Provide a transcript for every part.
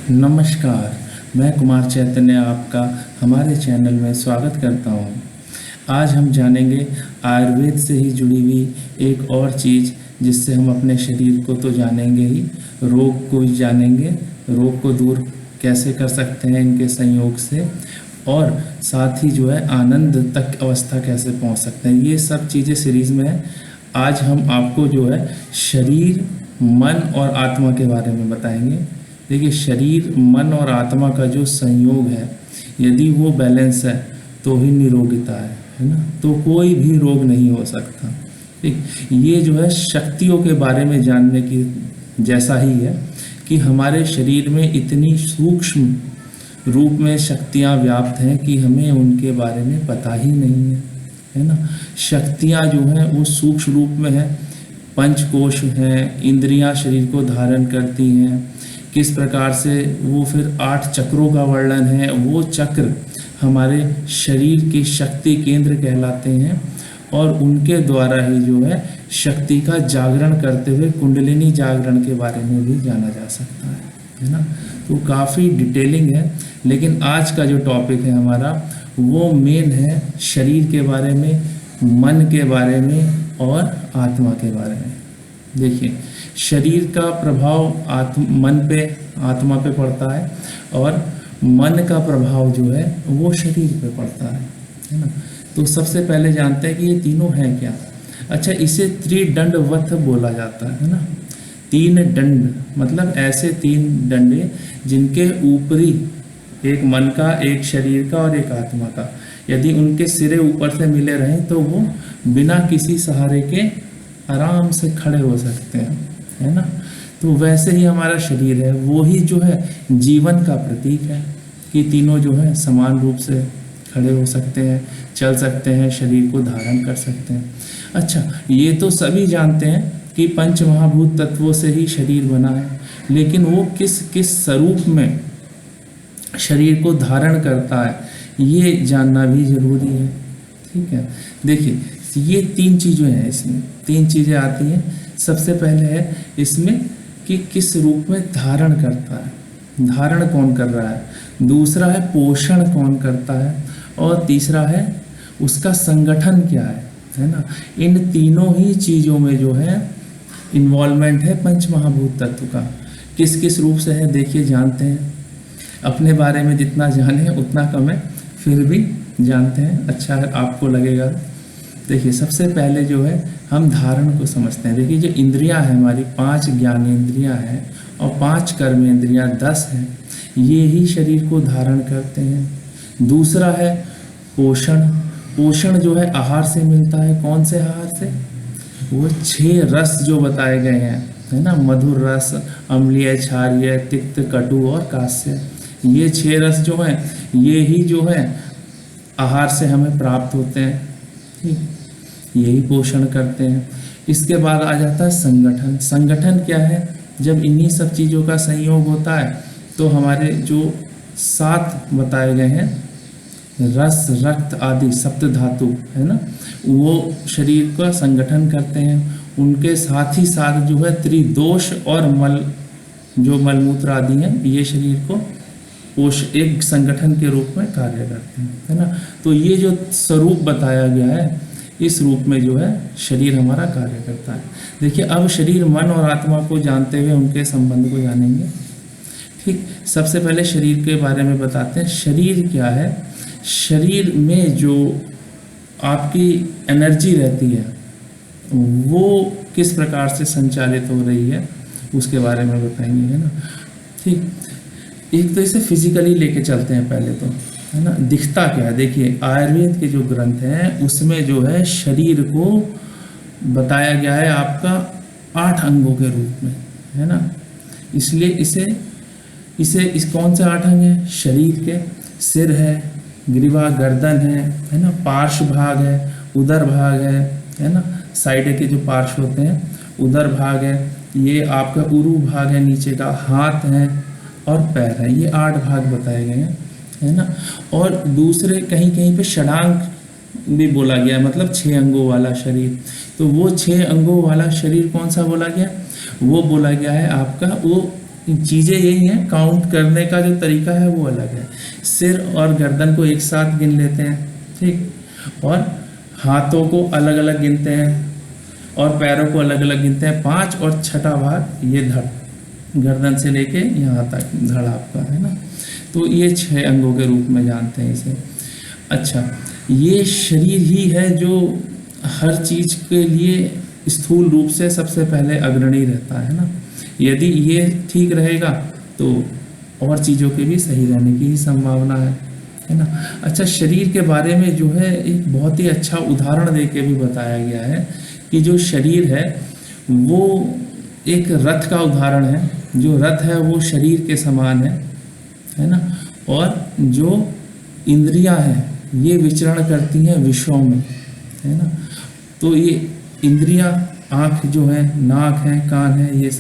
नमस्कार। मैं कुमार चैतन्य आपका हमारे चैनल में स्वागत करता हूँ। आज हम जानेंगे आयुर्वेद से ही जुड़ी हुई एक और चीज़, जिससे हम अपने शरीर को तो जानेंगे ही, रोग को भी जानेंगे। रोग को दूर कैसे कर सकते हैं इनके संयोग से, और साथ ही जो है आनंद तक अवस्था कैसे पहुँच सकते हैं, ये सब चीज़ें सीरीज़ में है। आज हम आपको जो है शरीर, मन और आत्मा के बारे में बताएंगे। देखिए, शरीर, मन और आत्मा का जो संयोग है, यदि वो बैलेंस है तो ही निरोगिता है ना। तो कोई भी रोग नहीं हो सकता। ठीक, ये जो है शक्तियों के बारे में जानने की जैसा ही है कि हमारे शरीर में इतनी सूक्ष्म रूप में शक्तियाँ व्याप्त हैं कि हमें उनके बारे में पता ही नहीं है ना। शक्तियाँ जो हैं वो सूक्ष्म रूप में है, पंचकोश हैं, इंद्रियां शरीर को धारण करती हैं, किस प्रकार से वो फिर 8 चक्रों का वर्णन है। वो चक्र हमारे शरीर के शक्ति केंद्र कहलाते हैं, और उनके द्वारा ही जो है शक्ति का जागरण करते हुए कुंडलिनी जागरण के बारे में भी जाना जा सकता है ना। तो काफ़ी डिटेलिंग है, लेकिन आज का जो टॉपिक है हमारा, वो मेन है शरीर के बारे में, मन के बारे में और आत्मा के बारे में। देखिए, शरीर का प्रभाव मन पे, आत्मा पे पड़ता है, और मन का प्रभाव जो है वो शरीर पे पड़ता है ना। तो सबसे पहले जानते हैं कि ये तीनों हैं क्या। अच्छा, इसे त्रिदंडवत बोला जाता है ना। 3 दंड मतलब ऐसे 3 डंडे जिनके ऊपरी, एक मन का, एक शरीर का और एक आत्मा का, यदि उनके सिरे ऊपर से मिले रहें तो वो बिना किसी सहारे के आराम से खड़े हो सकते हैं, है ना। तो वैसे ही हमारा शरीर है, वो ही जो है जीवन का प्रतीक है कि तीनों जो है समान रूप से खड़े हो सकते हैं, चल सकते हैं, शरीर को धारण कर सकते हैं। अच्छा, ये तो सभी जानते हैं कि पंच महाभूत तत्वों से ही शरीर बना है, लेकिन वो किस किस स्वरूप में शरीर को धारण करता है, ये जानना भी जरूरी है। ठीक है, देखिए, ये 3 चीज़ें हैं, इसमें 3 चीज़ें आती हैं। सबसे पहले है इसमें कि किस रूप में धारण करता है, धारण कौन कर रहा है। दूसरा है पोषण कौन करता है, और तीसरा है उसका संगठन क्या है ना। इन तीनों ही चीज़ों में जो है इन्वॉल्वमेंट है पंच महाभूत तत्व का। किस किस रूप से है, देखिए, जानते हैं। अपने बारे में जितना जाने उतना कम है, फिर भी जानते हैं, अच्छा आपको लगेगा। देखिए, सबसे पहले जो है हम धारण को समझते हैं। देखिए, जो इंद्रियां हैं हमारी, 5 ज्ञानेंद्रियां हैं और 5 कर्मेंद्रियां 10 हैं, ये ही शरीर को धारण करते हैं। दूसरा है पोषण। पोषण जो है आहार से मिलता है। कौन से आहार से? वो 6 रस जो बताए गए हैं, है ना, मधुर रस, अम्लीय, क्षारीय, तिक्त, कटु और कास्य। ये 6 रस जो हैं, ये ही जो है आहार से हमें प्राप्त होते हैं। ठीक, यही पोषण करते हैं। इसके बाद आ जाता है संगठन। संगठन क्या है? जब इन्हीं सब चीज़ों का संयोग होता है तो हमारे जो 7 बताए गए हैं, रस, रक्त आदि सप्त धातु, है ना, वो शरीर का संगठन करते हैं। उनके साथ ही साथ जो है त्रिदोष और मल, जो मलमूत्र आदि हैं, ये शरीर को एक संगठन के रूप में कार्य करते हैं, है ना। तो ये जो स्वरूप बताया गया है, इस रूप में जो है शरीर हमारा कार्य करता है। देखिए, अब शरीर, मन और आत्मा को जानते हुए उनके संबंध को जानेंगे। ठीक, सबसे पहले शरीर के बारे में बताते हैं। शरीर क्या है? शरीर में जो आपकी एनर्जी रहती है, वो किस प्रकार से संचालित हो रही है, उसके बारे में बताएंगे, है ना। ठीक, एक तो इसे फिजिकली लेके चलते हैं पहले तो, है ना। दिखता क्या है? देखिए, आयुर्वेद के जो ग्रंथ हैं उसमें जो है शरीर को बताया गया है आपका 8 अंगों के रूप में, है ना। इसलिए इस कौन से 8 अंग हैं? शरीर के सिर है, ग्रीवा गर्दन है ना, पार्श्व भाग है, उदर भाग है ना, साइड के जो पार्श्व होते हैं, उदर भाग है, ये आपका उरु भाग है, नीचे का हाथ है और पैर है। ये 8 भाग बताए गए हैं, है ना। और दूसरे कहीं कहीं पे षडांग भी बोला गया है, मतलब 6 अंगों वाला शरीर। तो वो 6 अंगों वाला शरीर कौन सा बोला गया? वो बोला गया है आपका वो चीज़ें यही हैं, काउंट करने का जो तरीका है वो अलग है। सिर और गर्दन को एक साथ गिन लेते हैं, ठीक, और हाथों को अलग अलग गिनते हैं और पैरों को अलग अलग गिनते हैं 5, और छठा भाग ये धड़, गर्दन से लेके यहाँ तक धड़ आपका है ना। तो ये 6 अंगों के रूप में जानते हैं इसे। अच्छा, ये शरीर ही है जो हर चीज़ के लिए स्थूल रूप से सबसे पहले अग्रणी रहता है ना। यदि ये ठीक रहेगा तो और चीज़ों के भी सही रहने की ही संभावना है ना। अच्छा, शरीर के बारे में जो है एक बहुत ही अच्छा उदाहरण दे के भी बताया गया है कि जो शरीर है वो एक रथ का उदाहरण है। जो रथ है वो शरीर के समान है ना। और जो इंद्रियां हैं ये विचरण करती हैं विषयों में, है ना। तो ये इंद्रियां, आँख जो है, नाक है, कान है, ये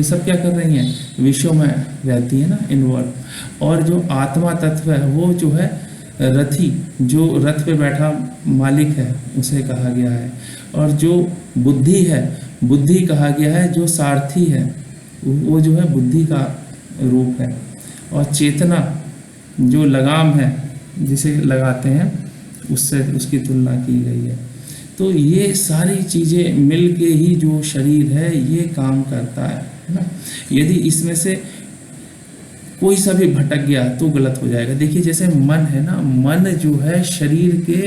सब क्या कर रही हैं, विषयों में रहती है ना, इन्वॉल्व। और जो आत्मा तत्व है वो जो है रथी, जो रथ पे बैठा मालिक है उसे कहा गया है। और जो बुद्धि है, बुद्धि कहा गया है जो सारथी है, वो जो है बुद्धि का रूप है। और चेतना जो लगाम है जिसे लगाते हैं उससे उसकी तुलना की गई है। तो ये सारी चीज़ें मिल के ही जो शरीर है ये काम करता है ना। यदि इसमें से कोई सा भी भटक गया तो गलत हो जाएगा। देखिए जैसे मन है ना, मन जो है शरीर के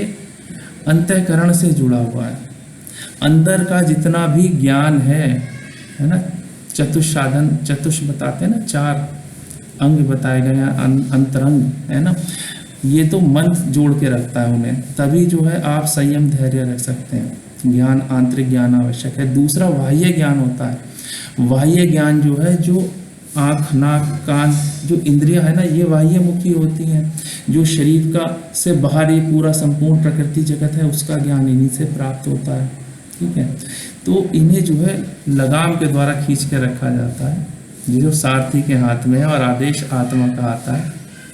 अंतःकरण से जुड़ा हुआ है। अंदर का जितना भी ज्ञान है ना, चतुष्साधन, चतुष बताते हैं ना, 4 अंग बताए गए हैं, अंतरंग है ना। ये तो मन जोड़ के रखता है उन्हें, तभी जो है आप संयम धैर्य रख सकते हैं। ज्ञान, आंतरिक ज्ञान आवश्यक है। दूसरा बाह्य ज्ञान होता है। बाह्य ज्ञान जो है, जो आँख, नाक, कान, जो इंद्रियां है ना, ये बाह्य मुखी होती हैं। जो शरीर का से बाहर ये पूरा संपूर्ण प्रकृति जगत है उसका ज्ञान इन्हीं से प्राप्त होता है, ठीक है। तो इन्हें जो है लगाम के द्वारा खींच के रखा जाता है, जो सारथी के हाथ में है। और आदेश आत्मा का आता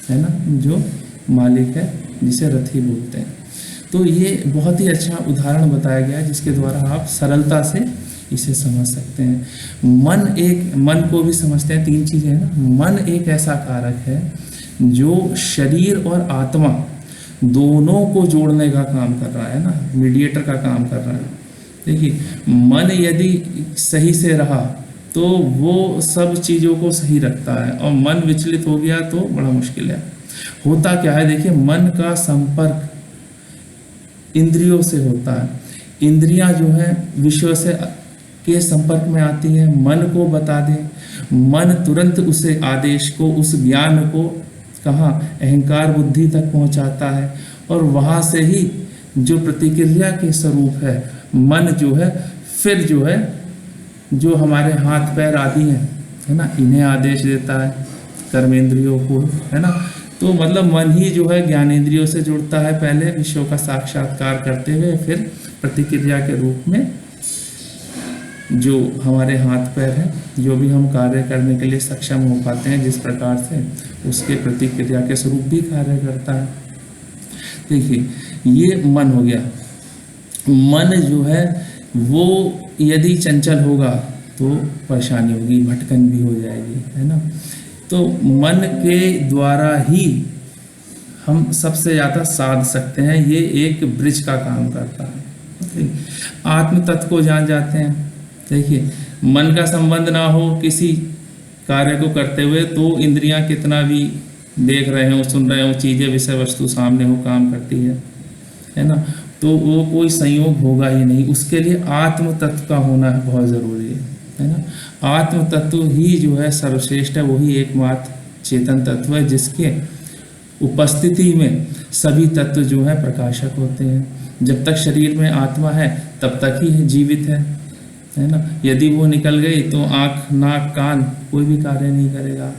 है ना, जो मालिक है, जिसे रथी बोलते हैं। तो ये बहुत ही अच्छा उदाहरण बताया गया है जिसके द्वारा आप सरलता से इसे समझ सकते हैं। मन को भी समझते हैं। 3 चीज़ें हैं ना। मन एक ऐसा कारक है जो शरीर और आत्मा दोनों को जोड़ने का काम कर रहा है ना, मीडिएटर का काम कर रहा है। देखिए, मन यदि सही से रहा तो वो सब चीज़ों को सही रखता है, और मन विचलित हो गया तो बड़ा मुश्किल है। होता क्या है, देखिए, मन का संपर्क इंद्रियों से होता है। इंद्रियां जो है विषयों से के संपर्क में आती है। मन को बता दें, मन तुरंत उसे आदेश को, उस ज्ञान को कहाँ, अहंकार बुद्धि तक पहुंचाता है। और वहाँ से ही जो प्रतिक्रिया के स्वरूप है, मन जो है फिर जो है जो हमारे हाथ पैर आदि हैं, है ना, इन्हें आदेश देता है, कर्मेंद्रियों को, है ना। तो मतलब मन ही जो है ज्ञानेंद्रियों से जुड़ता है, पहले विषयों का साक्षात्कार करते हुए, फिर प्रतिक्रिया के रूप में जो हमारे हाथ पैर हैं, जो भी हम कार्य करने के लिए सक्षम हो पाते हैं जिस प्रकार से, उसके प्रतिक्रिया के स्वरूप भी कार्य करता है। देखिए, ये मन हो गया। मन जो है वो यदि चंचल होगा तो परेशानी होगी, भटकन भी हो जाएगी, है ना। तो मन के द्वारा ही हम सबसे ज़्यादा साध सकते हैं। ये एक ब्रिज का काम करता है। आत्म तत्व को जान जाते हैं। देखिए, मन का संबंध ना हो किसी कार्य को करते हुए तो इंद्रियां कितना भी देख रहे हो, सुन रहे हो, चीज़ें, विषय वस्तु सामने हो, काम करती है ना। तो वो कोई संयोग होगा ही नहीं। उसके लिए आत्म तत्व का होना बहुत ज़रूरी है ना। आत्म तत्व ही जो है सर्वश्रेष्ठ है। वही एकमात्र चेतन तत्व है जिसके उपस्थिति में सभी तत्व जो है प्रकाशक होते हैं। जब तक शरीर में आत्मा है तब तक ही जीवित है ना। यदि वो निकल गई तो आँख, नाक, कान कोई भी कार्य नहीं करेगा।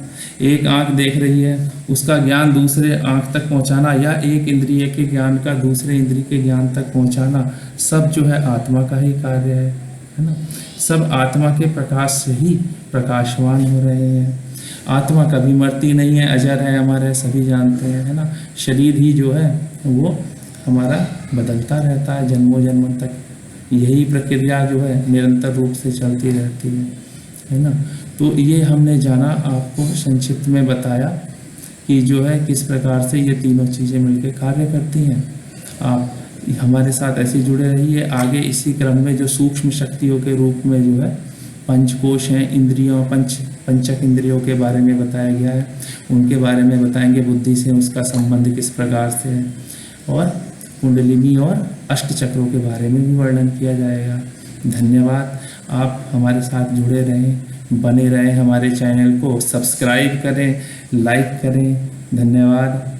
एक आँख देख रही है, उसका ज्ञान दूसरे आँख तक पहुंचाना, या एक इंद्रिय के ज्ञान का दूसरे इंद्रिय के ज्ञान तक पहुंचाना, सब जो है आत्मा का ही कार्य है ना। सब आत्मा के प्रकाश से ही प्रकाशवान हो रहे हैं। आत्मा कभी मरती नहीं है, अजर है, हमारे सभी जानते हैं, है ना। शरीर ही जो है वो हमारा बदलता रहता है जन्मों जन्मों तक। यही प्रक्रिया जो है निरंतर रूप से चलती रहती है ना। तो ये हमने जाना, आपको संक्षिप्त में बताया कि जो है किस प्रकार से ये तीनों चीज़ें मिलकर कार्य करती हैं। आप हमारे साथ ऐसे जुड़े रहिए। आगे इसी क्रम में जो सूक्ष्म शक्तियों के रूप में जो है पंचकोश हैं, इंद्रियों पंचक इंद्रियों के बारे में बताया गया है, उनके बारे में बताएंगे। बुद्धि से उसका संबंध किस प्रकार से है, और कुंडलिनी और अष्ट चक्रों के बारे में भी वर्णन किया जाएगा। धन्यवाद। आप हमारे साथ जुड़े रहें, बने रहें, हमारे चैनल को सब्सक्राइब करें, लाइक करें। धन्यवाद।